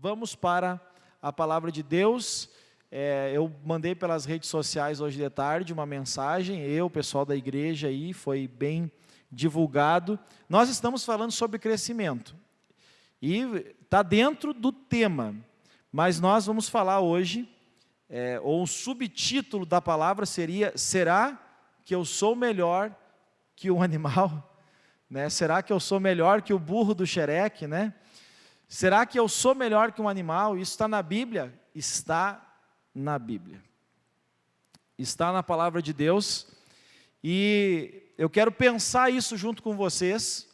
vamos para a palavra de Deus. Eu mandei pelas redes sociais hoje de tarde uma mensagem, o pessoal da igreja aí, foi bem divulgado. Nós estamos falando sobre crescimento, e está dentro do tema, mas nós vamos falar hoje, ou o subtítulo da palavra seria: será que eu sou melhor que um animal? Né? Será que eu sou melhor que o burro do Xereque, né? Será que eu sou melhor que um animal? Isso está na Bíblia? Está na Bíblia. Está na palavra de Deus. E eu quero pensar isso junto com vocês,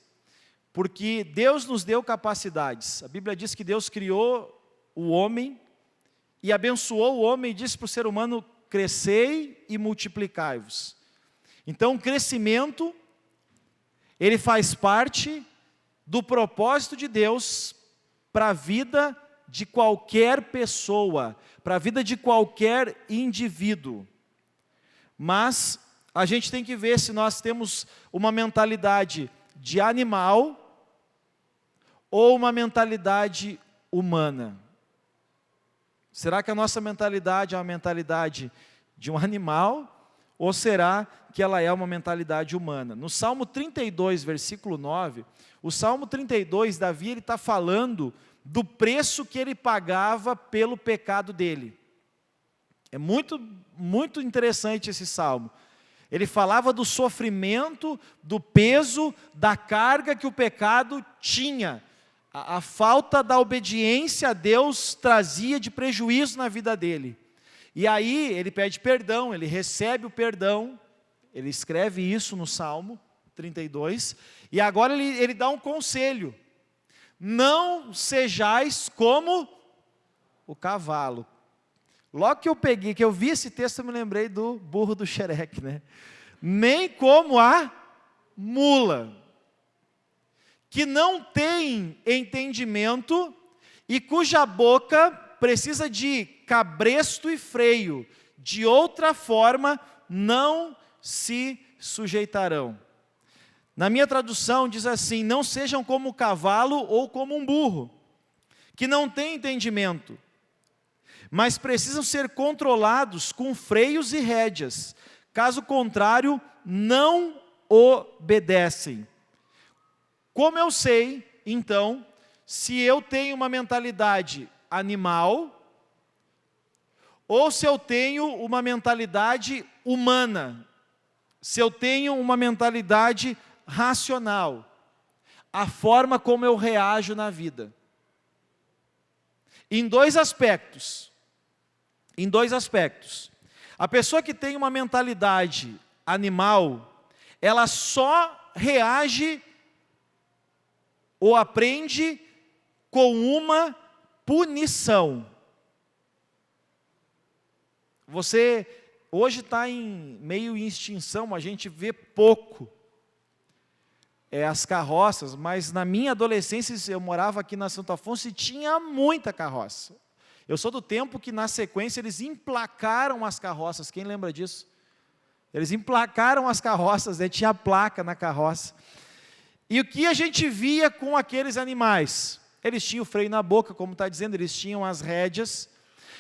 porque Deus nos deu capacidades. A Bíblia diz que Deus criou o homem e abençoou o homem e disse para o ser humano: crescei e multiplicai-vos. Então, o crescimento, ele faz parte do propósito de Deus para a vida de qualquer pessoa, para a vida de qualquer indivíduo. Mas a gente tem que ver se nós temos uma mentalidade de animal ou uma mentalidade humana. Será que a nossa mentalidade é uma mentalidade de um animal, ou será que ela é uma mentalidade humana? No Salmo 32, versículo 9, o Salmo 32, Davi está falando do preço que ele pagava pelo pecado dele. É muito interessante esse salmo. Ele falava do sofrimento, do peso, da carga que o pecado tinha. A falta da obediência a Deus trazia de prejuízo na vida dele. E aí ele pede perdão, ele recebe o perdão, ele escreve isso no Salmo 32, e agora ele dá um conselho: não sejais como o cavalo. Logo que eu vi esse texto, eu me lembrei do burro do Xereque, né? Nem como a mula, que não tem entendimento e cuja boca precisa de cabresto e freio, de outra forma não se sujeitarão. Na minha tradução diz assim: não sejam como o cavalo ou como um burro, que não tem entendimento, mas precisam ser controlados com freios e rédeas, caso contrário não obedecem. Como eu sei, então, se eu tenho uma mentalidade animal, ou se eu tenho uma mentalidade humana, se eu tenho uma mentalidade racional, a forma como eu reajo na vida. Em dois aspectos. A pessoa que tem uma mentalidade animal, ela só reage ou aprende com uma punição. Você hoje está meio em extinção, a gente vê pouco as carroças, mas na minha adolescência eu morava aqui na Santo Afonso e tinha muita carroça. Eu sou do tempo que na sequência eles emplacaram as carroças. Quem lembra disso? Eles emplacaram as carroças, tinha placa na carroça. E o que a gente via com aqueles animais? Eles tinham o freio na boca, como está dizendo, eles tinham as rédeas.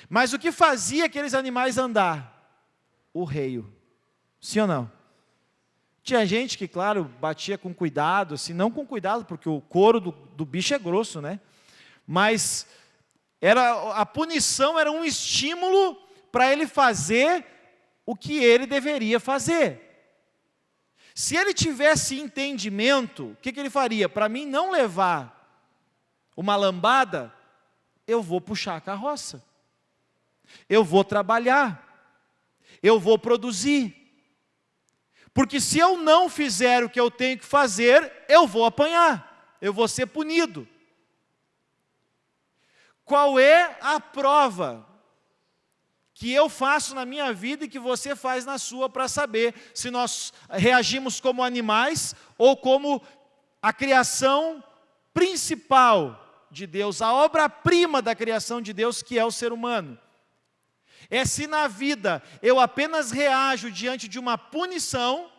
Mas o que fazia aqueles animais andar? O reio. Sim ou não? Tinha gente que, claro, batia com cuidado, assim, não com cuidado, porque o couro do bicho é grosso, né? Mas a punição era um estímulo para ele fazer o que ele deveria fazer. Se ele tivesse entendimento, o que ele faria? Para mim não levar uma lambada, eu vou puxar a carroça, eu vou trabalhar, eu vou produzir. Porque se eu não fizer o que eu tenho que fazer, eu vou apanhar, eu vou ser punido. Qual é a prova que eu faço na minha vida e que você faz na sua para saber se nós reagimos como animais ou como a criação principal de Deus, a obra-prima da criação de Deus, que é o ser humano? É se na vida eu apenas reajo diante de uma punição,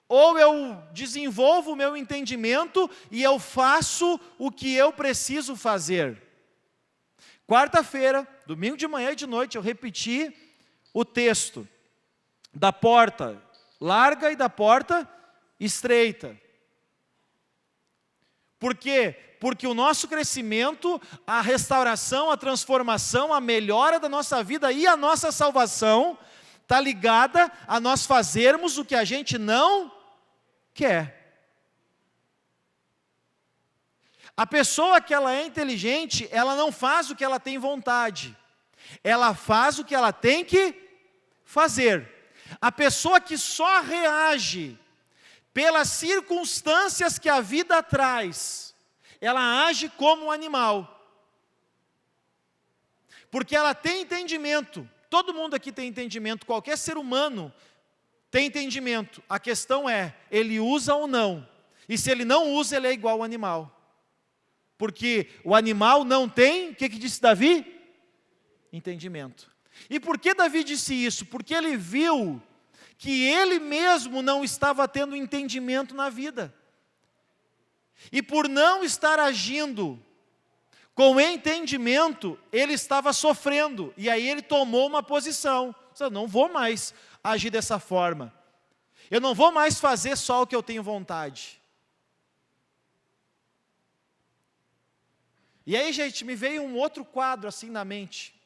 ou eu desenvolvo o meu entendimento e eu faço o que eu preciso fazer. Quarta-feira, domingo de manhã e de noite, eu repeti o texto da porta larga e da porta estreita. Por quê? Porque o nosso crescimento, a restauração, a transformação, a melhora da nossa vida e a nossa salvação está ligada a nós fazermos o que a gente não quer. A pessoa que ela é inteligente, ela não faz o que ela tem vontade. Ela faz o que ela tem que fazer. A pessoa que só reage pelas circunstâncias que a vida traz, ela age como um animal. Porque ela tem entendimento. Todo mundo aqui tem entendimento, qualquer ser humano tem entendimento. A questão é, ele usa ou não. E se ele não usa, ele é igual ao animal. Porque o animal não tem, o que disse Davi? Entendimento. E por que Davi disse isso? Porque ele viu que ele mesmo não estava tendo entendimento na vida. E por não estar agindo com entendimento, ele estava sofrendo. E aí ele tomou uma posição. Eu não vou mais agir dessa forma. Eu não vou mais fazer só o que eu tenho vontade. E aí, gente, me veio um outro quadro assim na mente.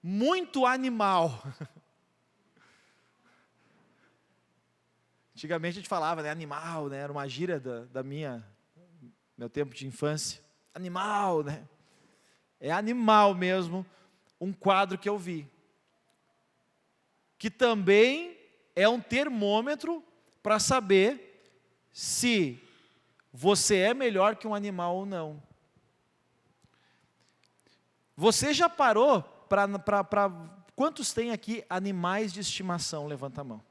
Muito animal. Antigamente a gente falava, né, animal, né, era uma gíria da meu tempo de infância. Animal, né? É animal mesmo, um quadro que eu vi. Que também é um termômetro para saber se você é melhor que um animal ou não. Você já parou para quantos tem aqui animais de estimação? Levanta a mão.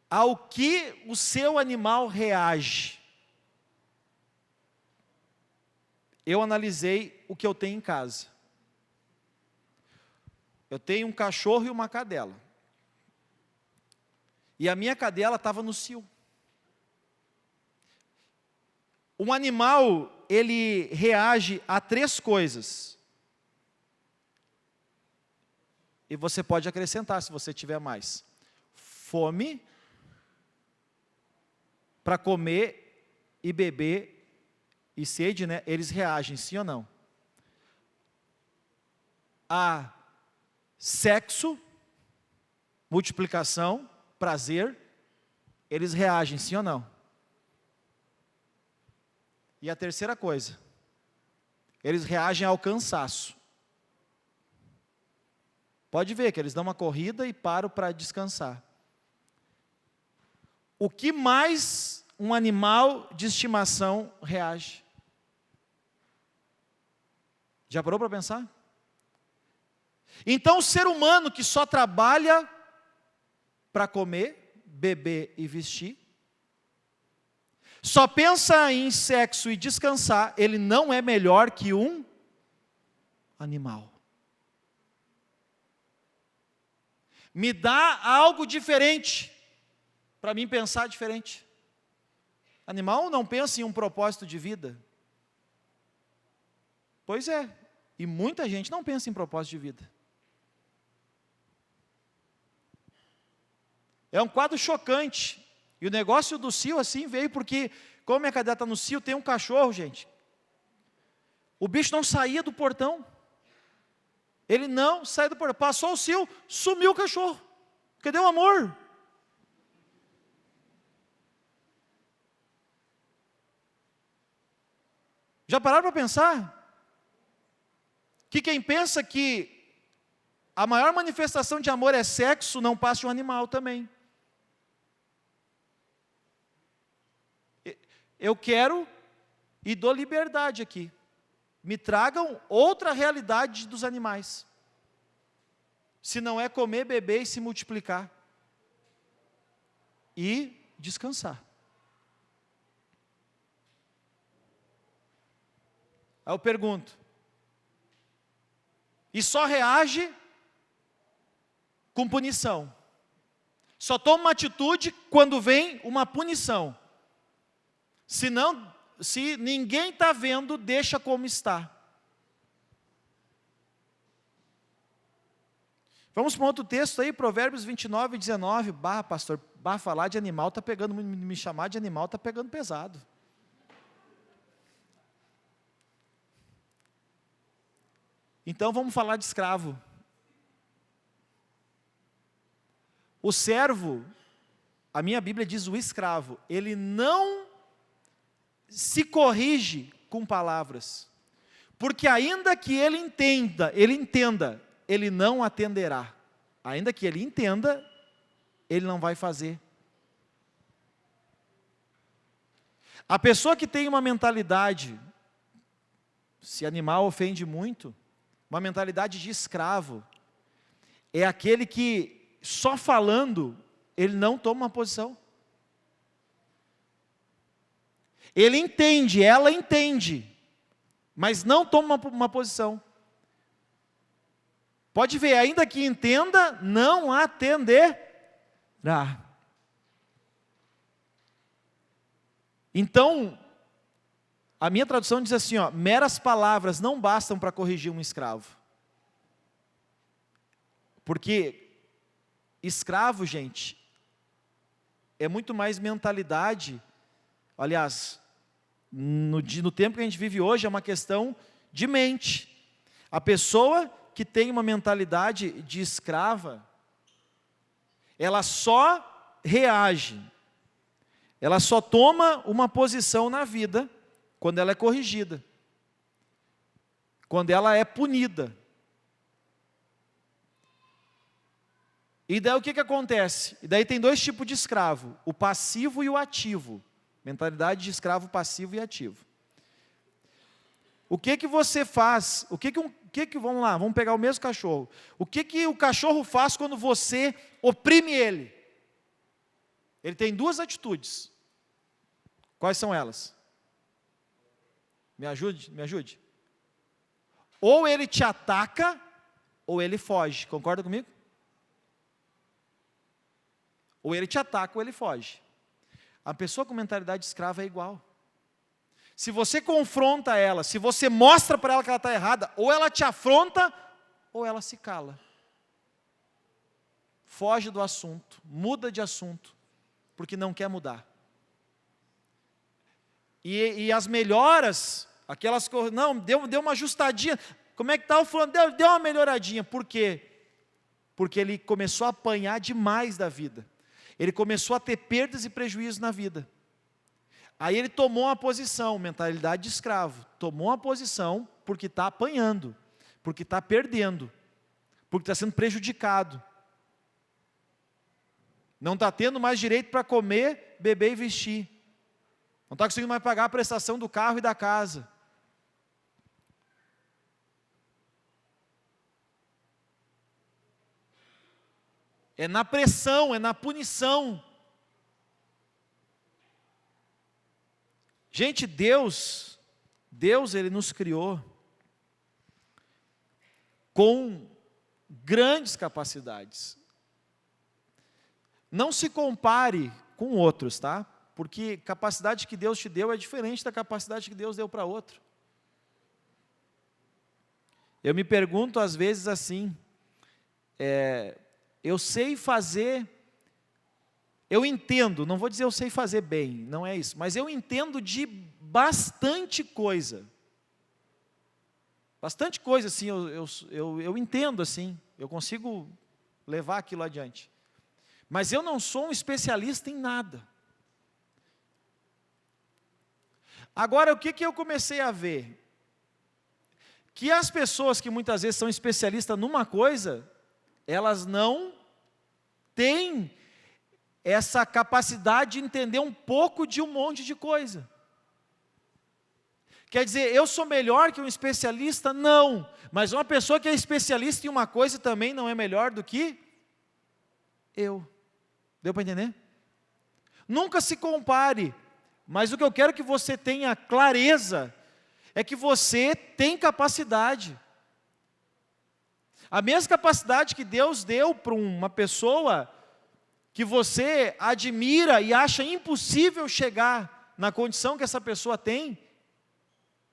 Ao que o seu animal reage? Eu analisei o que eu tenho em casa. Eu tenho um cachorro e uma cadela. E a minha cadela estava no cio. Um animal, ele reage a 3 coisas. E você pode acrescentar se você tiver mais. Fome, para comer e beber e sede, né? Eles reagem, sim ou não? A sexo, multiplicação, prazer, eles reagem, sim ou não? E a terceira coisa, eles reagem ao cansaço. Pode ver que eles dão uma corrida e param para descansar. O que mais um animal de estimação reage? Já parou para pensar? Então o ser humano que só trabalha para comer, beber e vestir, só pensa em sexo e descansar, ele não é melhor que um animal. Me dá algo diferente, para mim pensar diferente. Animal não pensa em um propósito de vida. Pois é, e muita gente não pensa em propósito de vida. É um quadro chocante. E o negócio do cio assim veio porque, como minha cadela está no cio, tem um cachorro, gente. O bicho não saía do portão. Ele não saía do portão. Passou o cio, sumiu o cachorro. Cadê o amor? Já pararam para pensar? Que quem pensa que a maior manifestação de amor é sexo, não passa de um animal também. Eu quero e dou liberdade aqui. Me tragam outra realidade dos animais. Se não é comer, beber e se multiplicar. E descansar. Aí eu pergunto. E só reage com punição. Só toma uma atitude quando vem uma punição. Senão, se ninguém está vendo, deixa como está. Vamos para um outro texto aí, Provérbios 29, 19. Pastor, falar de animal está pegando, me chamar de animal está pegando pesado. Então vamos falar de escravo. O servo, a minha Bíblia diz o escravo, ele não se corrige com palavras, porque ainda que ele entenda, ele não atenderá. Ainda que ele entenda, ele não vai fazer. A pessoa que tem uma mentalidade, se animal ofende muito, uma mentalidade de escravo, é aquele que só falando, ele não toma uma posição. Ele entende, ela entende, mas não toma uma posição. Pode ver, ainda que entenda, não atenderá. Então, a minha tradução diz assim, meras palavras não bastam para corrigir um escravo. Porque escravo, gente, é muito mais mentalidade. Aliás, no tempo que a gente vive hoje, é uma questão de mente. A pessoa que tem uma mentalidade de escrava, ela só reage, ela só toma uma posição na vida quando ela é corrigida, quando ela é punida. E daí o que acontece? E daí tem dois tipos de escravo, o passivo e o ativo. Mentalidade de escravo passivo e ativo. O que você faz? Vamos lá, vamos pegar o mesmo cachorro. O que o cachorro faz quando você oprime ele? Ele tem duas atitudes. Quais são elas? Me ajude. Ou ele te ataca, ou ele foge. Concorda comigo? Ou ele te ataca, ou ele foge. A pessoa com mentalidade de escrava é igual. Se você confronta ela, se você mostra para ela que ela está errada, ou ela te afronta, ou ela se cala. Foge do assunto, muda de assunto, porque não quer mudar. E as melhoras, aquelas coisas, não, deu uma ajustadinha, como é que está o fulano? Deu uma melhoradinha, por quê? Porque ele começou a apanhar demais da vida. Ele começou a ter perdas e prejuízos na vida. Aí ele tomou uma posição, mentalidade de escravo. Tomou uma posição porque está apanhando, porque está perdendo, porque está sendo prejudicado. Não está tendo mais direito para comer, beber e vestir. Não está conseguindo mais pagar a prestação do carro e da casa. É na pressão, é na punição. Gente, Deus Ele nos criou com grandes capacidades. Não se compare com outros, tá? Porque capacidade que Deus te deu é diferente da capacidade que Deus deu para outro. Eu me pergunto às vezes assim, eu sei fazer, eu entendo, não vou dizer eu sei fazer bem, não é isso, mas eu entendo de bastante coisa. Bastante coisa, assim, eu entendo, assim, eu consigo levar aquilo adiante. Mas eu não sou um especialista em nada. Agora, o que eu comecei a ver? Que as pessoas que muitas vezes são especialistas numa coisa, elas não têm essa capacidade de entender um pouco de um monte de coisa. Quer dizer, eu sou melhor que um especialista? Não. Mas uma pessoa que é especialista em uma coisa também não é melhor do que eu. Deu para entender? Nunca se compare. Mas o que eu quero que você tenha clareza é que você tem capacidade. A mesma capacidade que Deus deu para uma pessoa que você admira e acha impossível chegar na condição que essa pessoa tem,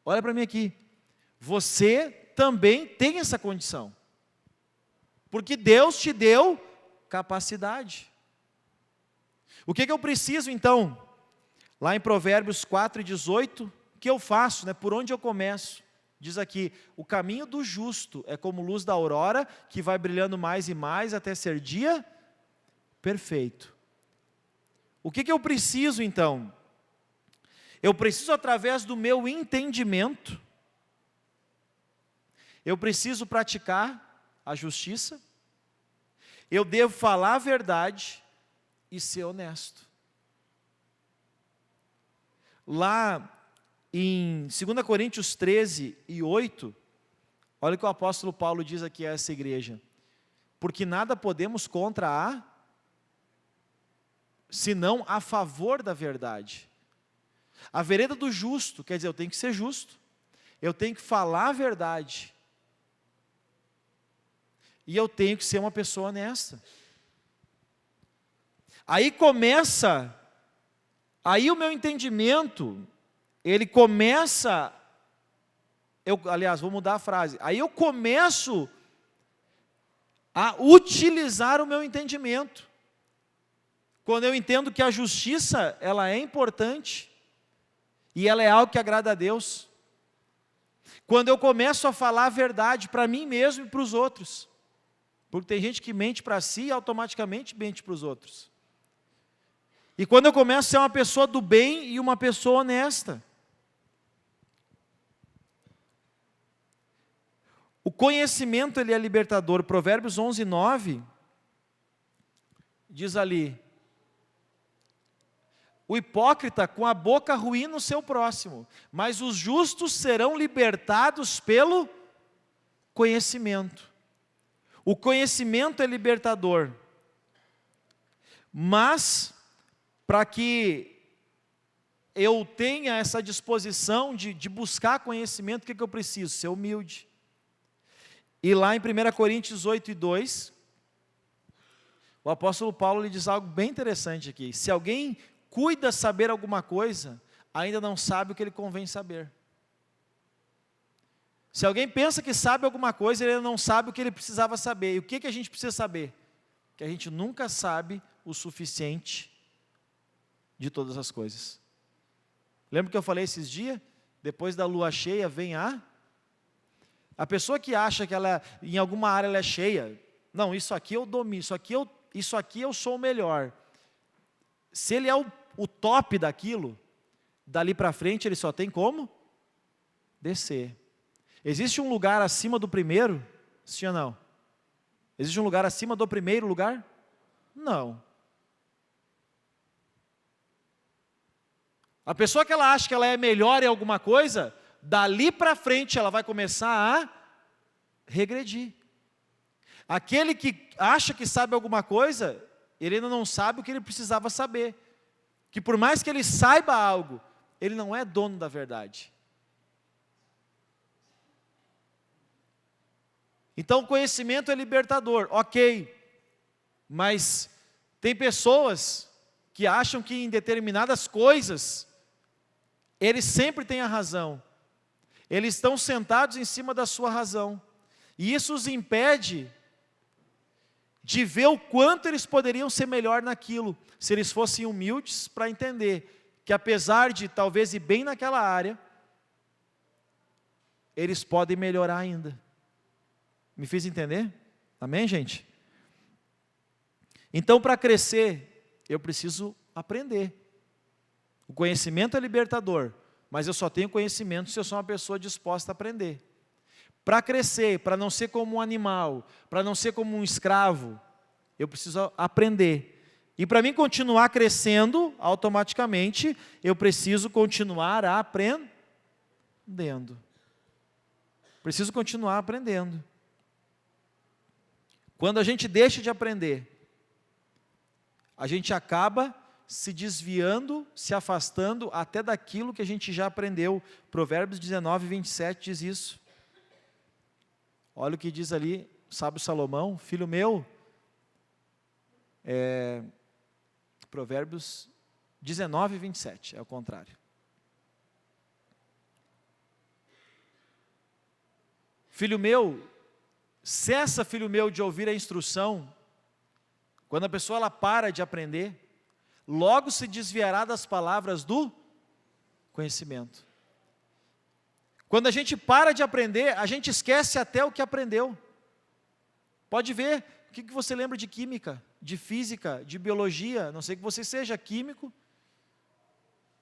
olha para mim aqui, você também tem essa condição. Porque Deus te deu capacidade. O que eu preciso então? Lá em Provérbios 4:18, o que eu faço, né? Por onde eu começo? Diz aqui, o caminho do justo é como luz da aurora, que vai brilhando mais e mais até ser dia perfeito. O que eu preciso então? Eu preciso, através do meu entendimento, eu preciso praticar a justiça, eu devo falar a verdade e ser honesto. Lá em 2 Coríntios 13:8, olha o que o apóstolo Paulo diz aqui a essa igreja. Porque nada podemos contra senão a favor da verdade. A vereda do justo, quer dizer, eu tenho que ser justo, eu tenho que falar a verdade, e eu tenho que ser uma pessoa honesta. Aí o meu entendimento, ele começa, aliás, vou mudar a frase, aí eu começo a utilizar o meu entendimento, quando eu entendo que a justiça, ela é importante, e ela é algo que agrada a Deus, quando eu começo a falar a verdade para mim mesmo e para os outros, porque tem gente que mente para si e automaticamente mente para os outros, e quando eu começo a ser uma pessoa do bem e uma pessoa honesta. O conhecimento, ele é libertador. Provérbios 11:9 diz ali, o hipócrita com a boca arruína o seu próximo, mas os justos serão libertados pelo conhecimento. O conhecimento é libertador, mas para que eu tenha essa disposição de buscar conhecimento, o que eu preciso? Ser humilde. E lá em 1 Coríntios 8:2, o apóstolo Paulo lhe diz algo bem interessante aqui. Se alguém cuida saber alguma coisa, ainda não sabe o que ele convém saber. Se alguém pensa que sabe alguma coisa, ele ainda não sabe o que ele precisava saber. E o que a gente precisa saber? Que a gente nunca sabe o suficiente de todas as coisas. Lembra que eu falei esses dias? Depois da lua cheia vem a pessoa que acha que ela, em alguma área ela é cheia, não, isso aqui eu domino, isso aqui eu sou o melhor. Se ele é o top daquilo, dali para frente ele só tem como descer. Existe um lugar acima do primeiro? Sim ou não? Existe um lugar acima do primeiro lugar? Não. A pessoa que ela acha que ela é melhor em alguma coisa, dali para frente ela vai começar a regredir. Aquele que acha que sabe alguma coisa, ele ainda não sabe o que ele precisava saber. Que por mais que ele saiba algo, ele não é dono da verdade. Então o conhecimento é libertador, ok. Mas tem pessoas que acham que em determinadas coisas, eles sempre têm a razão. Eles estão sentados em cima da sua razão. E isso os impede de ver o quanto eles poderiam ser melhor naquilo, se eles fossem humildes para entender que apesar de talvez ir bem naquela área, eles podem melhorar ainda. Me fiz entender? Amém, gente? Então, para crescer, eu preciso aprender. O conhecimento é libertador, mas eu só tenho conhecimento se eu sou uma pessoa disposta a aprender. Para crescer, para não ser como um animal, para não ser como um escravo, eu preciso aprender. E para mim continuar crescendo, automaticamente, eu preciso continuar aprendendo. Preciso continuar aprendendo. Quando a gente deixa de aprender, a gente acaba se desviando, se afastando até daquilo que a gente já aprendeu. Provérbios 19:27 diz isso. Olha o que diz ali, sábio Salomão, filho meu, Provérbios 19:27, é o contrário. Filho meu, cessa, filho meu, de ouvir a instrução. Quando a pessoa ela para de aprender, logo se desviará das palavras do conhecimento. Quando a gente para de aprender, a gente esquece até o que aprendeu. Pode ver, o que você lembra de química, de física, de biologia, a não sei que você seja químico,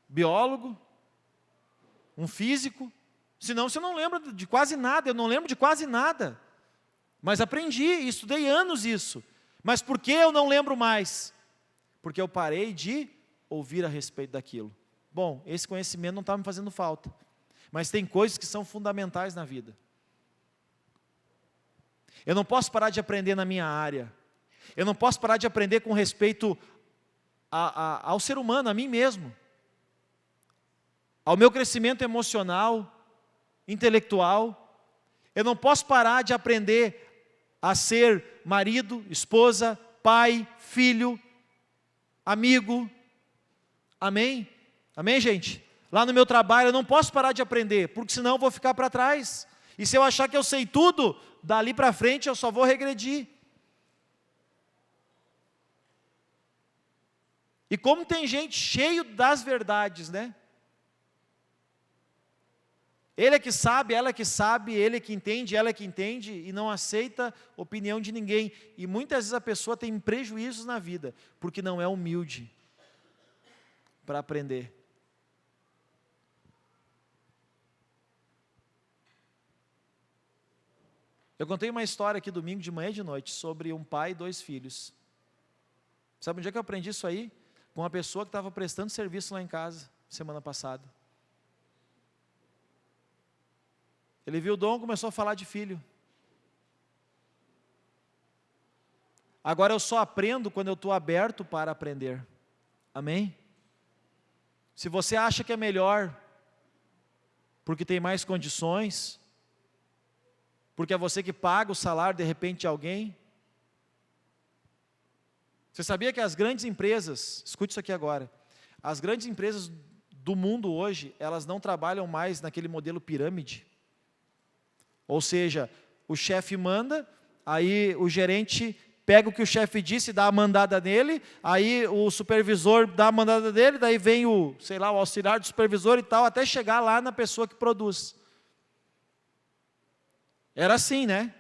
biólogo, um físico, senão você não lembra de quase nada. Eu não lembro de quase nada, mas aprendi, estudei anos isso. Mas por que eu não lembro mais? Porque eu parei de ouvir a respeito daquilo. Bom, esse conhecimento não está me fazendo falta, mas tem coisas que são fundamentais na vida. Eu não posso parar de aprender na minha área. Eu não posso parar de aprender com respeito ao ser humano, a mim mesmo, ao meu crescimento emocional, intelectual. Eu não posso parar de aprender a ser marido, esposa, pai, filho, amigo. Amém? Amém, gente? Lá no meu trabalho eu não posso parar de aprender, porque senão eu vou ficar para trás. E se eu achar que eu sei tudo, dali para frente eu só vou regredir. E como tem gente cheio das verdades, né? Ele é que sabe, ela é que sabe, ele é que entende, ela é que entende, e não aceita opinião de ninguém. E muitas vezes a pessoa tem prejuízos na vida, porque não é humilde para aprender. Eu contei uma história aqui domingo de manhã e de noite sobre um pai e 2 filhos. Sabe onde é que eu aprendi isso aí? Com uma pessoa que estava prestando serviço lá em casa, semana passada. Ele viu o dom e começou a falar de filho. Agora eu só aprendo quando eu estou aberto para aprender. Amém? Se você acha que é melhor, porque tem mais condições, porque é você que paga o salário de repente de alguém. Você sabia que as grandes empresas, escute isso aqui agora, as grandes empresas do mundo hoje, elas não trabalham mais naquele modelo pirâmide? Ou seja, o chefe manda, aí o gerente pega o que o chefe disse e dá a mandada nele, aí o supervisor dá a mandada dele, daí vem o, sei lá, o auxiliar do supervisor e tal, até chegar lá na pessoa que produz. Era assim, né?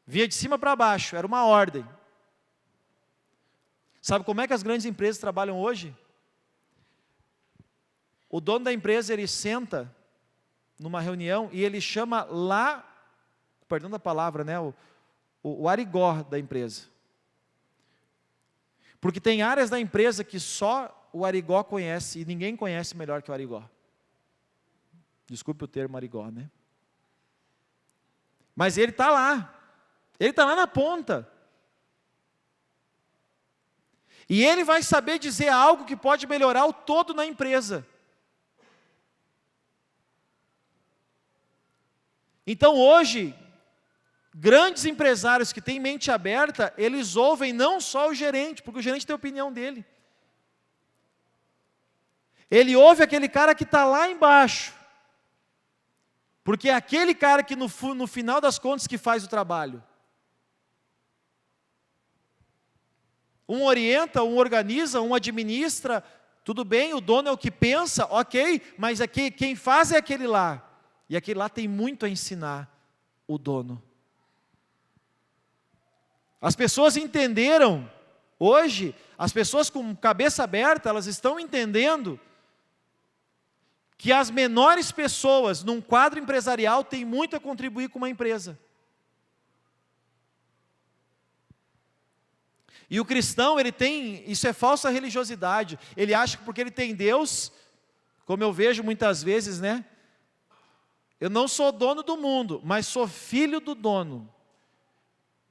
Via de cima para baixo, era uma ordem. Sabe como é que as grandes empresas trabalham hoje? O dono da empresa, ele senta numa reunião e ele chama lá, perdão da palavra, né, o arigó da empresa. Porque tem áreas da empresa que só o arigó conhece e ninguém conhece melhor que o arigó. Desculpe o termo arigó, né? Mas ele está lá na ponta. E ele vai saber dizer algo que pode melhorar o todo na empresa. Então hoje, grandes empresários que têm mente aberta, eles ouvem não só o gerente, porque o gerente tem a opinião dele. Ele ouve aquele cara que está lá embaixo, porque é aquele cara que no final das contas que faz o trabalho. Um orienta, um organiza, um administra, tudo bem, o dono é o que pensa, ok, mas aqui, quem faz é aquele lá. E aquele lá tem muito a ensinar o dono. As pessoas entenderam, hoje, as pessoas com cabeça aberta, elas estão entendendo que as menores pessoas num quadro empresarial têm muito a contribuir com uma empresa. E o cristão, ele tem, isso é falsa religiosidade, ele acha que porque ele tem Deus, como eu vejo muitas vezes, né? Eu não sou dono do mundo, mas sou filho do dono.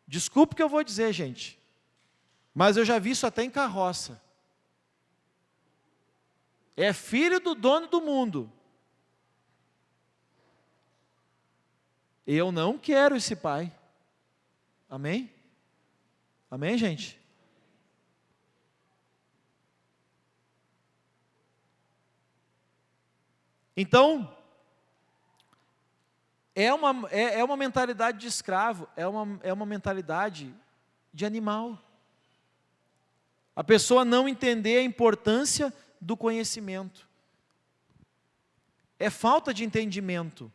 Desculpe o que eu vou dizer, gente, mas eu já vi isso até em carroça. É filho do dono do mundo. Eu não quero esse pai. Amém? Amém, gente? Então, é uma mentalidade de escravo, é uma mentalidade de animal. A pessoa não entender a importância do conhecimento. É falta de entendimento.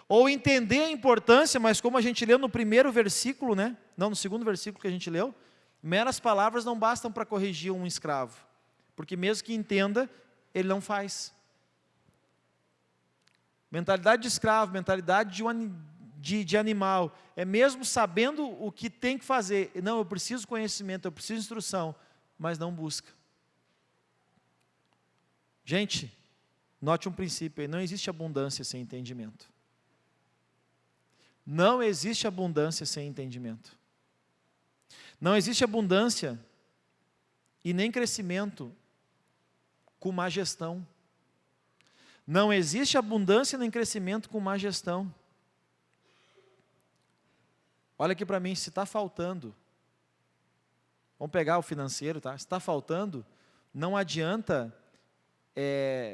Ou entender a importância, mas como a gente leu no primeiro versículo, né? Não, no segundo versículo que a gente leu, meras palavras não bastam para corrigir um escravo. Porque mesmo que entenda, ele não faz. Mentalidade de escravo, mentalidade de animal, é mesmo sabendo o que tem que fazer. Não, eu preciso conhecimento, eu preciso instrução, mas não busca. Gente, note um princípio aí, não existe abundância sem entendimento. Não existe abundância sem entendimento. Não existe abundância e nem crescimento com má gestão. Não existe abundância nem crescimento com má gestão. Olha aqui para mim, se está faltando, vamos pegar o financeiro, tá? Se está faltando, não adianta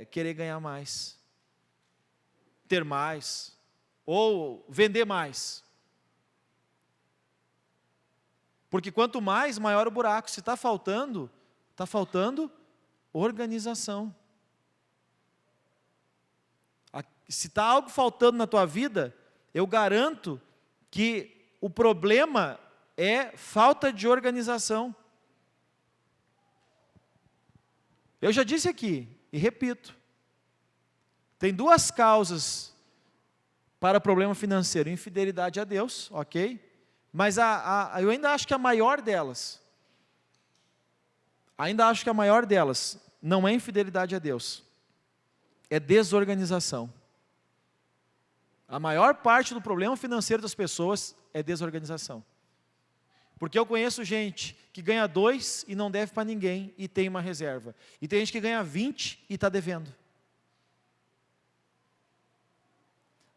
querer ganhar mais, ter mais, ou vender mais. Porque quanto mais, maior o buraco. Se está faltando organização. Se está algo faltando na tua vida, eu garanto que o problema é falta de organização. Eu já disse aqui, e repito, tem duas causas para o problema financeiro: infidelidade a Deus, ok? Mas eu ainda acho que a maior delas, não é infidelidade a Deus, é desorganização. A maior parte do problema financeiro das pessoas é desorganização. Porque eu conheço gente que ganha 2 e não deve para ninguém e tem uma reserva. E tem gente que ganha 20 e está devendo.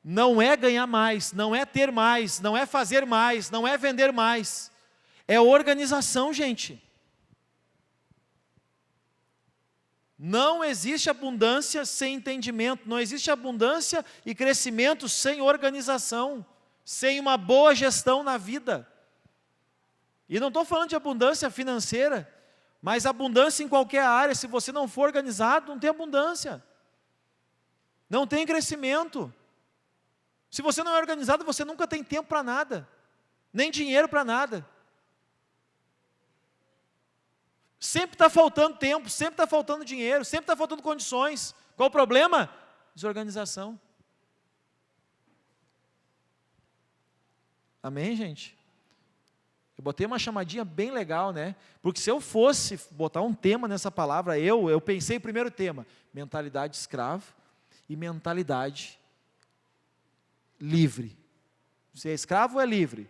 Não é ganhar mais, não é ter mais, não é fazer mais, não é vender mais. É organização, gente. Não existe abundância sem entendimento, não existe abundância e crescimento sem organização, sem uma boa gestão na vida. E não estou falando de abundância financeira, mas abundância em qualquer área. Se você não for organizado, não tem abundância, não tem crescimento. Se você não é organizado, você nunca tem tempo para nada, nem dinheiro para nada. Sempre está faltando tempo, sempre está faltando dinheiro, sempre está faltando condições. Qual o problema? Desorganização. Amém, gente? Eu botei uma chamadinha bem legal, né? Porque se eu fosse botar um tema nessa palavra, eu pensei em primeiro tema, mentalidade escravo e mentalidade livre. Se é escravo, é livre.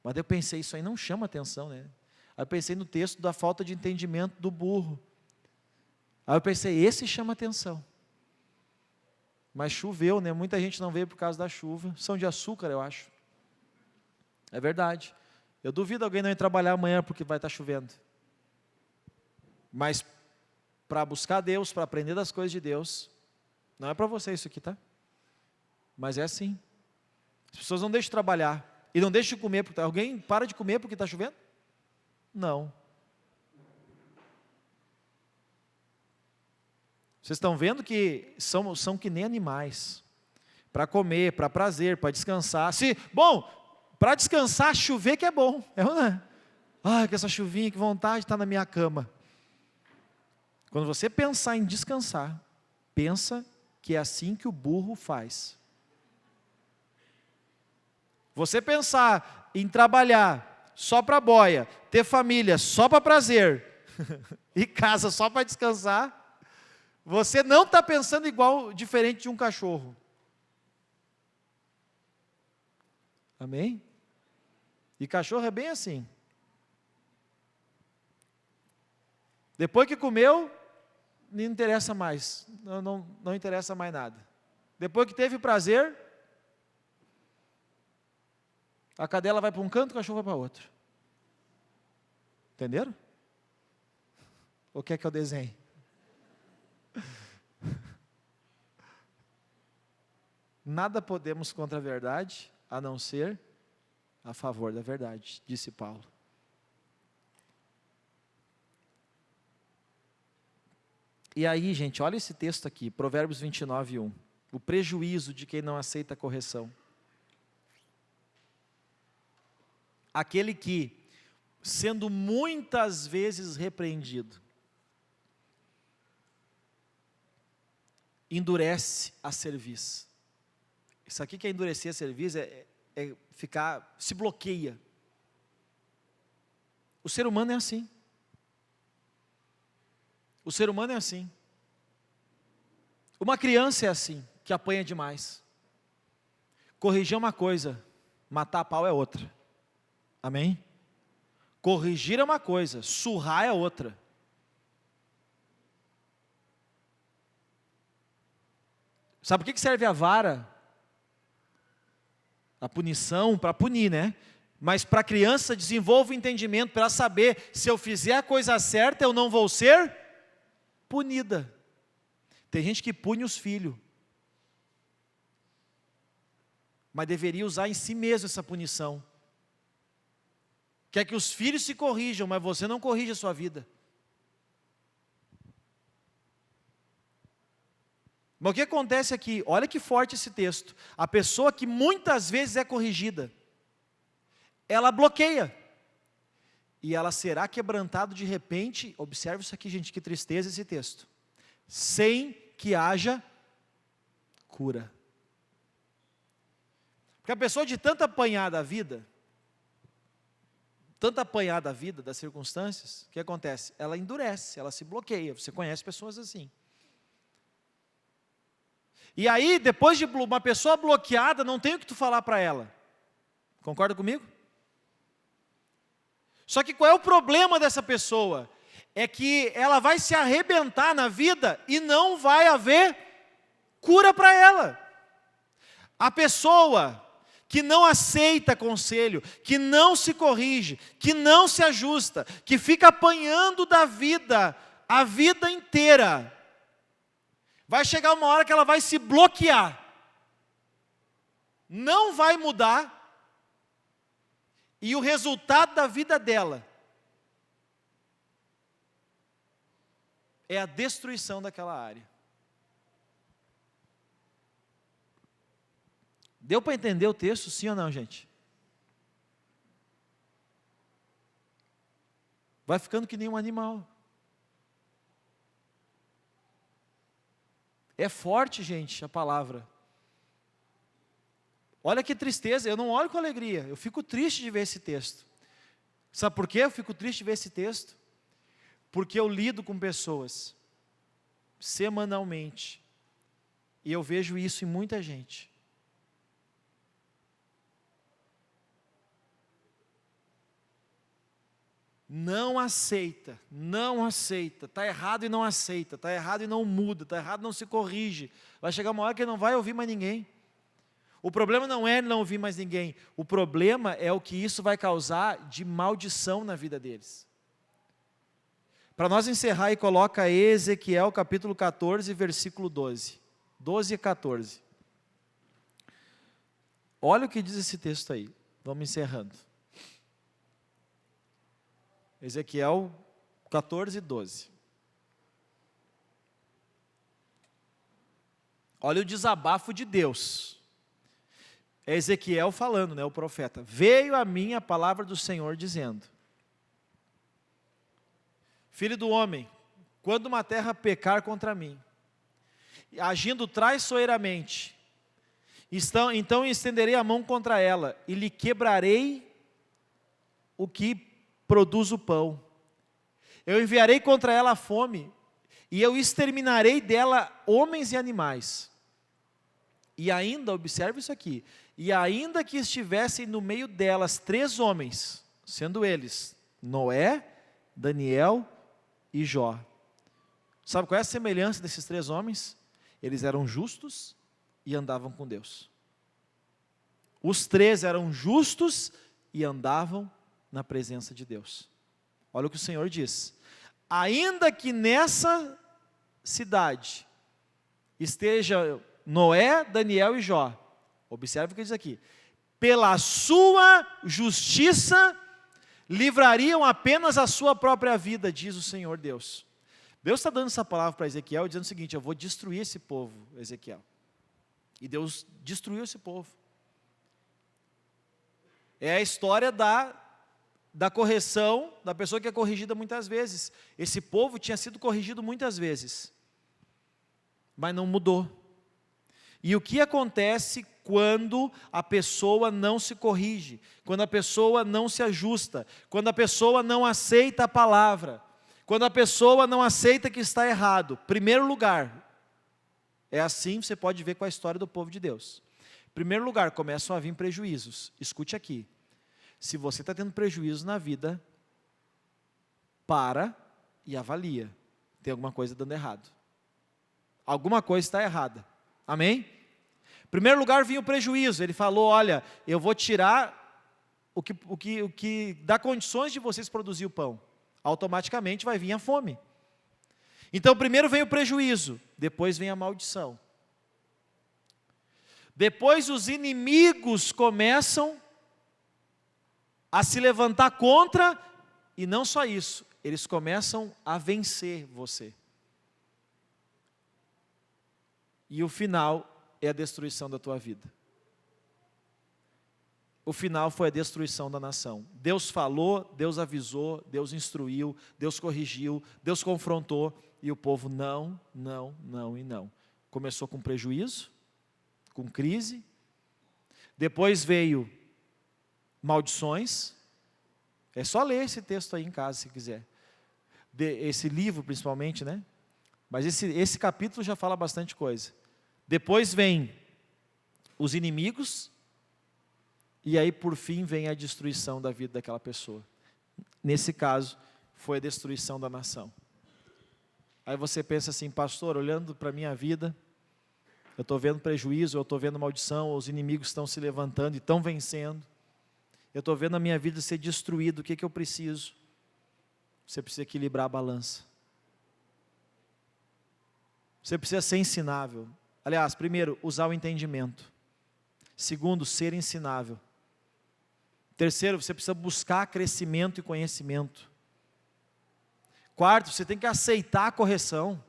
Mas eu pensei, isso aí não chama atenção, né? Aí eu pensei no texto da falta de entendimento do burro. Aí eu pensei, esse chama atenção. Mas choveu, né? Muita gente não veio por causa da chuva. São de açúcar, eu acho. É verdade. Eu duvido alguém não ir trabalhar amanhã porque vai estar chovendo. Mas para buscar Deus, para aprender das coisas de Deus, não é para você isso aqui, tá? Mas é assim. As pessoas não deixam de trabalhar e não deixam de comer. Porque alguém para de comer porque está chovendo? Não. Vocês estão vendo que são que nem animais. Para comer, para prazer, para descansar. Bom, para descansar, chover que é bom. Não é? Ai, que essa chuvinha, que vontade de estar na minha cama. Quando você pensar em descansar, pensa que é assim que o burro faz. Você pensar em trabalhar só para boia, ter família só para prazer e casa só para descansar, você não está pensando diferente de um cachorro. Amém? E cachorro é bem assim. Depois que comeu, não interessa mais, não interessa mais nada. Depois que teve prazer, a cadela vai para um canto, o cachorro vai para outro. Entenderam? Ou quer que eu desenhe? Nada podemos contra a verdade, a não ser a favor da verdade, disse Paulo. E aí, gente, olha esse texto aqui, Provérbios 29:1. O prejuízo de quem não aceita a correção. Aquele que, sendo muitas vezes repreendido, endurece a cerviz. Isso aqui que é endurecer a cerviz é ficar, se bloqueia. O ser humano é assim. O ser humano é assim. Uma criança é assim, que apanha demais. Corrigir é uma coisa, matar a pau é outra. Amém? Corrigir é uma coisa, surrar é outra. Sabe por que serve a vara? A punição, para punir, né? Mas para a criança desenvolve o entendimento, para ela saber, se eu fizer a coisa certa, eu não vou ser punida. Tem gente que pune os filhos, mas deveria usar em si mesmo essa punição. Quer que os filhos se corrijam, mas você não corrige a sua vida. Mas o que acontece aqui? Olha que forte esse texto. A pessoa que muitas vezes é corrigida, ela bloqueia. E ela será quebrantada de repente, observe isso aqui, gente, que tristeza esse texto. Sem que haja cura. Porque a pessoa de tanto apanhar da vida, das circunstâncias, o que acontece? Ela endurece, ela se bloqueia. Você conhece pessoas assim. E aí, depois de uma pessoa bloqueada, não tem o que tu falar para ela. Concorda comigo? Só que qual é o problema dessa pessoa? É que ela vai se arrebentar na vida e não vai haver cura para ela. A pessoa que não aceita conselho, que não se corrige, que não se ajusta, que fica apanhando da vida a vida inteira, vai chegar uma hora que ela vai se bloquear, não vai mudar, e o resultado da vida dela é a destruição daquela área. Deu para entender o texto, sim ou não, gente? Vai ficando que nem um animal. É forte, gente, a palavra. Olha que tristeza, eu não olho com alegria, eu fico triste de ver esse texto. Sabe por quê eu fico triste de ver esse texto? Porque eu lido com pessoas semanalmente, e eu vejo isso em muita gente. Não aceita, está errado e não aceita, está errado e não muda, está errado e não se corrige. Vai chegar uma hora que não vai ouvir mais ninguém. O problema não é não ouvir mais ninguém, o problema é o que isso vai causar de maldição na vida deles. Para nós encerrar, e coloca Ezequiel capítulo 14, versículo 12. 12 e 14. Olha o que diz esse texto aí, vamos encerrando. Ezequiel 14, 12. Olha o desabafo de Deus. É Ezequiel falando, né, o profeta. Veio a mim a palavra do Senhor dizendo: Filho do homem, quando uma terra pecar contra mim, agindo traiçoeiramente, então estenderei a mão contra ela e lhe quebrarei o que produz o pão. Eu enviarei contra ela a fome, e eu exterminarei dela homens e animais. E ainda, observe isso aqui, e ainda que estivessem no meio delas 3 homens, sendo eles Noé, Daniel e Jó. Sabe qual é a semelhança desses 3 homens? Eles eram justos e andavam com Deus. Os 3 eram justos e andavam na presença de Deus. Olha o que o Senhor diz: ainda que nessa cidade esteja Noé, Daniel e Jó. Observe o que diz aqui. Pela sua justiça livrariam apenas a sua própria vida, diz o Senhor Deus. Deus está dando essa palavra para Ezequiel, dizendo o seguinte: eu vou destruir esse povo, Ezequiel. E Deus destruiu esse povo. É a história da correção, da pessoa que é corrigida muitas vezes. Esse povo tinha sido corrigido muitas vezes, mas não mudou. E o que acontece quando a pessoa não se corrige, quando a pessoa não se ajusta, quando a pessoa não aceita a palavra, quando a pessoa não aceita que está errado? Primeiro lugar, é assim, você pode ver com a história do povo de Deus. Primeiro lugar, começam a vir prejuízos. Escute aqui. Se você está tendo prejuízo na vida, para e avalia. Tem alguma coisa dando errado. Alguma coisa está errada. Amém? Em primeiro lugar vinha o prejuízo. Ele falou: olha, eu vou tirar o que dá condições de vocês produzir o pão. Automaticamente vai vir a fome. Então primeiro vem o prejuízo, depois vem a maldição. Depois os inimigos começam a se levantar contra, e não só isso, eles começam a vencer você. E o final é a destruição da tua vida. O final foi a destruição da nação. Deus falou, Deus avisou, Deus instruiu, Deus corrigiu, Deus confrontou, e o povo não, não, não e não. Começou com prejuízo, com crise, depois veio maldições. É só ler esse texto aí em casa, se quiser. Esse livro, principalmente, né? Mas esse capítulo já fala bastante coisa. Depois vem os inimigos, e aí, por fim, vem a destruição da vida daquela pessoa. Nesse caso, foi a destruição da nação. Aí você pensa assim: pastor, olhando para a minha vida, eu estou vendo prejuízo, eu estou vendo maldição, os inimigos estão se levantando e estão vencendo. Eu estou vendo a minha vida ser destruída, o que eu preciso? Você precisa equilibrar a balança. Você precisa ser ensinável. Aliás, primeiro, usar o entendimento. Segundo, ser ensinável. Terceiro, você precisa buscar crescimento e conhecimento. Quarto, você tem que aceitar a correção.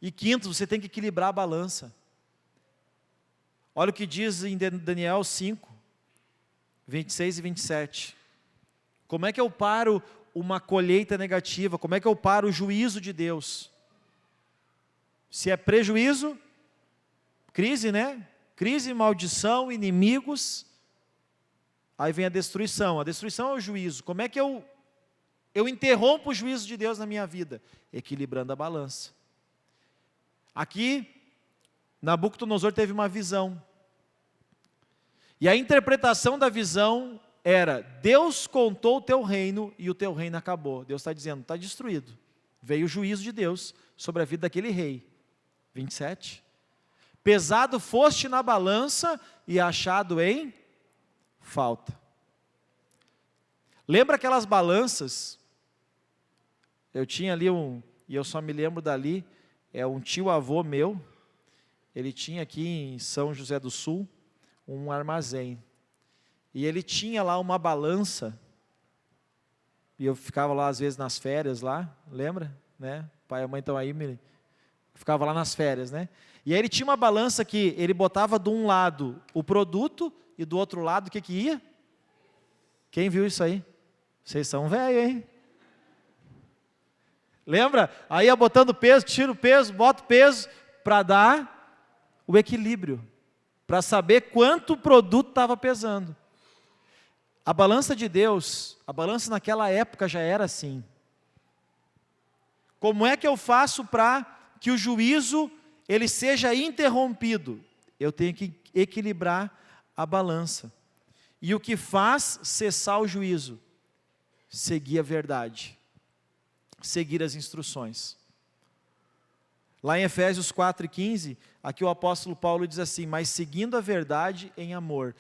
E quinto, você tem que equilibrar a balança. Olha o que diz em Daniel 5, 26 e 27. Como é que eu paro uma colheita negativa? Como é que eu paro o juízo de Deus? Se é prejuízo, crise, né? Crise, maldição, inimigos, aí vem a destruição. A destruição é o juízo. Como é que eu interrompo o juízo de Deus na minha vida? Equilibrando a balança. Aqui, Nabucodonosor teve uma visão. E a interpretação da visão era: Deus contou o teu reino e o teu reino acabou. Deus está dizendo: está destruído. Veio o juízo de Deus sobre a vida daquele rei. 27. Pesado foste na balança e achado em falta. Lembra aquelas balanças? Eu tinha ali e eu só me lembro dali, é um tio-avô meu, ele tinha aqui em São José do Sul um armazém. E ele tinha lá uma balança, e eu ficava lá às vezes nas férias lá, lembra? Né? O pai e a mãe estão aí, ficava lá nas férias, né? E aí ele tinha uma balança que ele botava de um lado o produto e do outro lado o que ia? Quem viu isso aí? Vocês são velhos, hein? Lembra? Aí ia botando peso, tira o peso, bota o peso para dar o equilíbrio, para saber quanto o produto estava pesando. A balança de Deus, a balança naquela época já era assim. Como é que eu faço para que o juízo ele seja interrompido? Eu tenho que equilibrar a balança. E o que faz cessar o juízo? Seguir a verdade. Seguir as instruções. Lá em Efésios 4:15, aqui o apóstolo Paulo diz assim: mas seguindo a verdade em amor,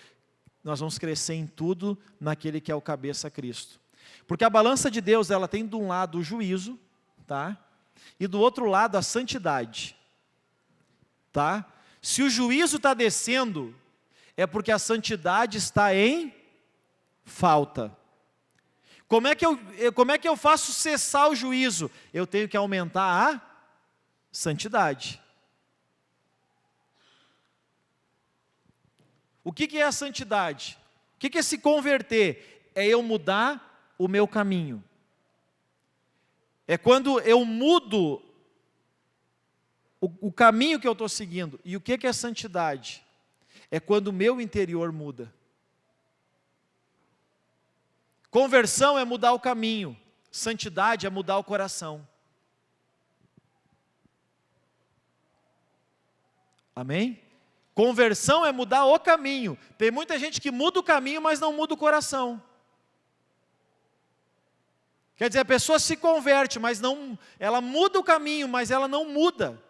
nós vamos crescer em tudo naquele que é o cabeça, Cristo. Porque a balança de Deus, ela tem de um lado o juízo, tá? e do outro lado a santidade. Tá? Se o juízo está descendo, é porque a santidade está em falta. Como é que eu faço cessar o juízo? Eu tenho que aumentar a santidade. O que é a santidade? O que é se converter? É eu mudar o meu caminho. É quando eu mudo o caminho que eu estou seguindo. E o que é santidade? É quando o meu interior muda. Conversão é mudar o caminho. Santidade é mudar o coração. Amém? Conversão é mudar o caminho. Tem muita gente que muda o caminho, mas não muda o coração. Quer dizer, a pessoa se converte, mas não, ela muda o caminho, mas ela não muda.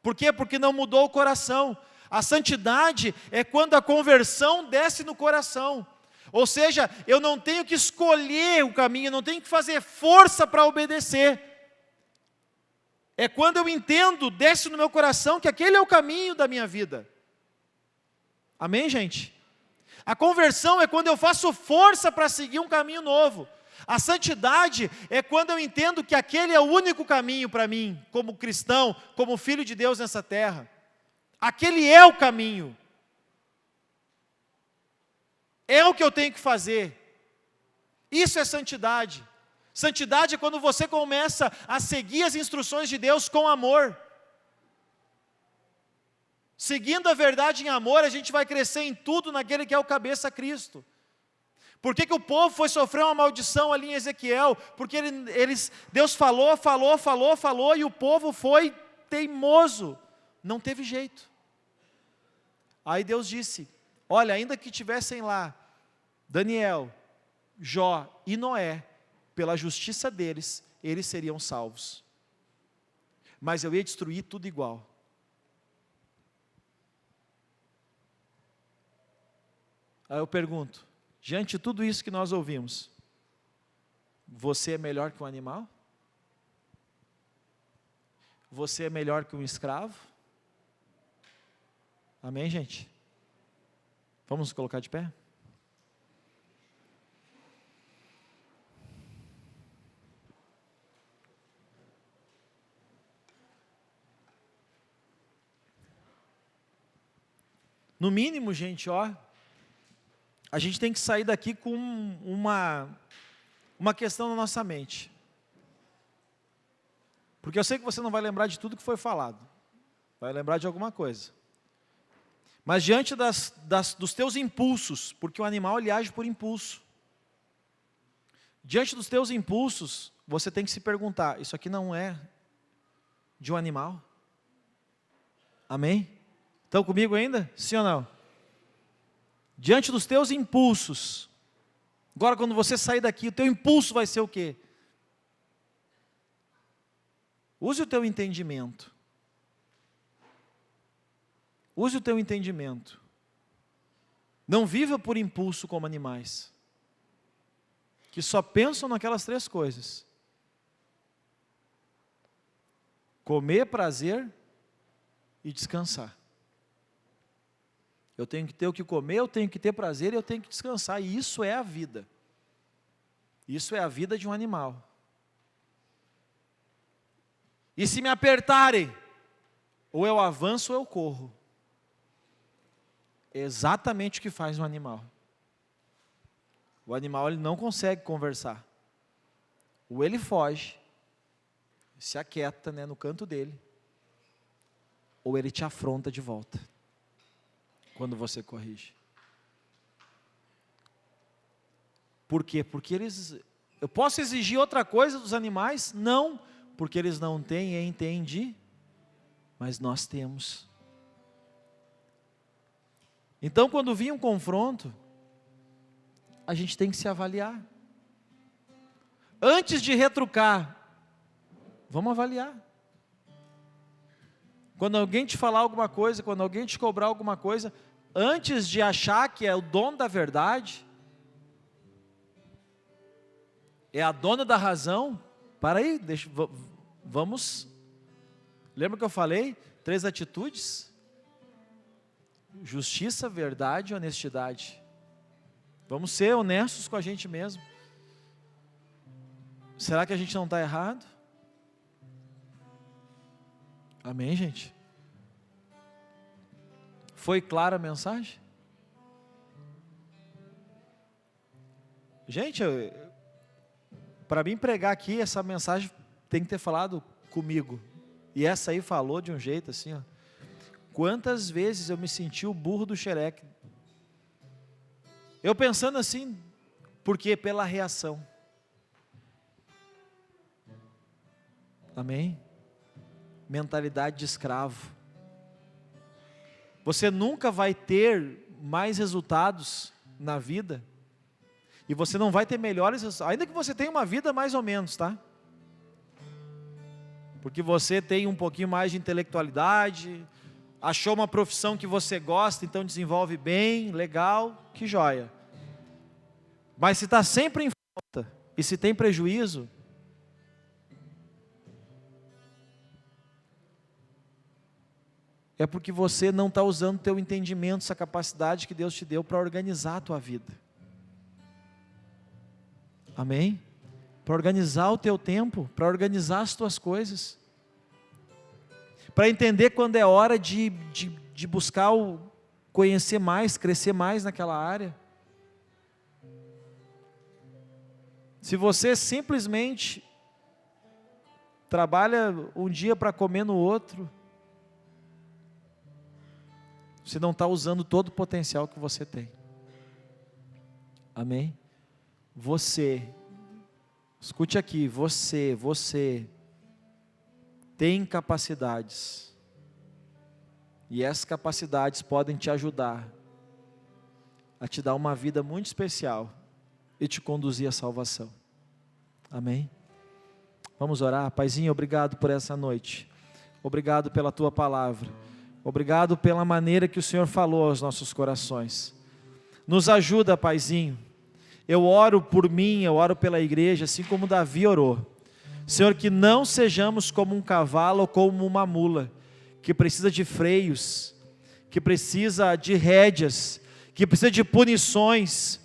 Por quê? Porque não mudou o coração. A santidade é quando a conversão desce no coração. Ou seja, eu não tenho que escolher o caminho, eu não tenho que fazer força para obedecer. É quando eu entendo, desce no meu coração, que aquele é o caminho da minha vida. Amém, gente? A conversão é quando eu faço força para seguir um caminho novo. A santidade é quando eu entendo que aquele é o único caminho para mim, como cristão, como filho de Deus nessa terra. Aquele é o caminho. É o que eu tenho que fazer. Isso é santidade. Santidade é quando você começa a seguir as instruções de Deus com amor. Seguindo a verdade em amor, a gente vai crescer em tudo naquele que é o cabeça Cristo. Por que o povo foi sofrer uma maldição ali em Ezequiel? Porque Deus falou, e o povo foi teimoso. Não teve jeito. Aí Deus disse, olha, ainda que tivessem lá Daniel, Jó e Noé, pela justiça deles, eles seriam salvos. Mas eu ia destruir tudo igual. Aí eu pergunto, diante de tudo isso que nós ouvimos, você é melhor que um animal? Você é melhor que um escravo? Amém, gente? Vamos nos colocar de pé? No mínimo, gente, a gente tem que sair daqui com uma questão na nossa mente. Porque eu sei que você não vai lembrar de tudo que foi falado. Vai lembrar de alguma coisa. Mas diante dos teus impulsos, porque o animal ele age por impulso. Diante dos teus impulsos, você tem que se perguntar, isso aqui não é de um animal? Amém? Estão comigo ainda? Sim ou não? Diante dos teus impulsos, agora quando você sair daqui, o teu impulso vai ser o quê? Use o teu entendimento. Use o teu entendimento. Não viva por impulso como animais, que só pensam naquelas três coisas: comer, prazer e descansar. Eu tenho que ter o que comer, eu tenho que ter prazer e eu tenho que descansar. E isso é a vida. Isso é a vida de um animal. E se me apertarem, ou eu avanço ou eu corro. É exatamente o que faz um animal. O animal ele não consegue conversar. Ou ele foge, se aquieta, no canto dele, ou ele te afronta de volta, quando você corrige. Por quê? Porque eu posso exigir outra coisa dos animais? Não, porque eles não têm entendimento, mas nós temos. Então, quando vir um confronto, a gente tem que se avaliar. Antes de retrucar, vamos avaliar. Quando alguém te falar alguma coisa, quando alguém te cobrar alguma coisa, antes de achar que é o dono da verdade, é a dona da razão, para aí, lembra que eu falei? 3 atitudes? Justiça, verdade e honestidade. Vamos ser honestos com a gente mesmo. Será que a gente não está errado? Amém, gente? Foi clara a mensagem? Gente, para mim pregar aqui, essa mensagem tem que ter falado comigo. E essa aí falou de um jeito assim, ó. Quantas vezes eu me senti o burro do xereque. Eu pensando assim, por quê? Pela reação. Amém? Mentalidade de escravo. Você nunca vai ter mais resultados na vida, e você não vai ter melhores resultados, ainda que você tenha uma vida mais ou menos, tá? Porque você tem um pouquinho mais de intelectualidade, achou uma profissão que você gosta, então desenvolve bem, legal, que joia. Mas se está sempre em falta, e se tem prejuízo, é porque você não está usando o teu entendimento, essa capacidade que Deus te deu para organizar a tua vida. Amém? Para organizar o teu tempo, para organizar as tuas coisas, para entender quando é hora de buscar conhecer mais, crescer mais naquela área. Se você simplesmente trabalha um dia para comer no outro, você não está usando todo o potencial que você tem. Amém? Você, escute aqui, você tem capacidades, e essas capacidades podem te ajudar a te dar uma vida muito especial e te conduzir à salvação. Amém? Vamos orar. Paizinho, obrigado por essa noite, obrigado pela tua palavra, obrigado pela maneira que o Senhor falou aos nossos corações. Nos ajuda, Paizinho. Eu oro por mim, eu oro pela igreja, assim como Davi orou. Senhor, que não sejamos como um cavalo ou como uma mula, que precisa de freios, que precisa de rédeas, que precisa de punições,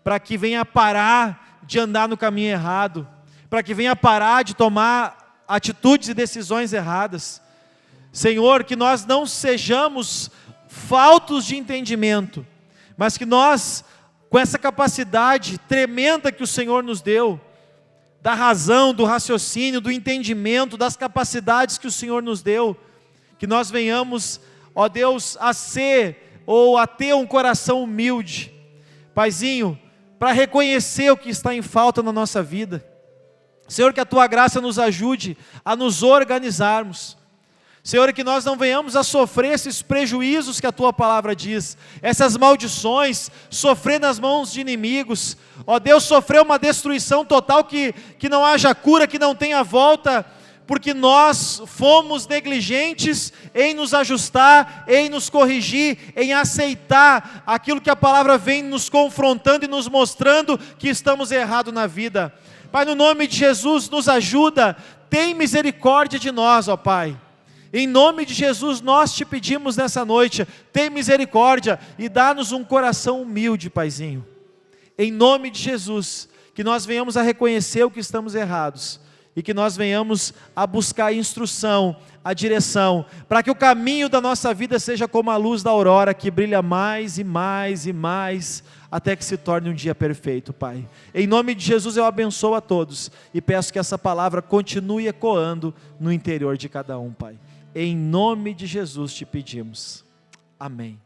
para que venha parar de andar no caminho errado, para que venha parar de tomar atitudes e decisões erradas. Senhor, que nós não sejamos faltos de entendimento, mas que nós, com essa capacidade tremenda que o Senhor nos deu, da razão, do raciocínio, do entendimento, das capacidades que o Senhor nos deu, que nós venhamos, ó Deus, a ser ou a ter um coração humilde, Paizinho, para reconhecer o que está em falta na nossa vida. Senhor, que a Tua graça nos ajude a nos organizarmos. Senhor, que nós não venhamos a sofrer esses prejuízos que a Tua palavra diz, essas maldições, sofrer nas mãos de inimigos, ó Deus, sofrer uma destruição total, que não haja cura, que não tenha volta, porque nós fomos negligentes em nos ajustar, em nos corrigir, em aceitar aquilo que a palavra vem nos confrontando e nos mostrando que estamos errados na vida. Pai, no nome de Jesus, nos ajuda, tem misericórdia de nós, ó Pai. Em nome de Jesus, nós te pedimos nessa noite, tem misericórdia e dá-nos um coração humilde, Paizinho. Em nome de Jesus, que nós venhamos a reconhecer o que estamos errados e que nós venhamos a buscar a instrução, a direção, para que o caminho da nossa vida seja como a luz da aurora, que brilha mais e mais e mais, até que se torne um dia perfeito, Pai. Em nome de Jesus eu abençoo a todos e peço que essa palavra continue ecoando no interior de cada um, Pai. Em nome de Jesus te pedimos. Amém.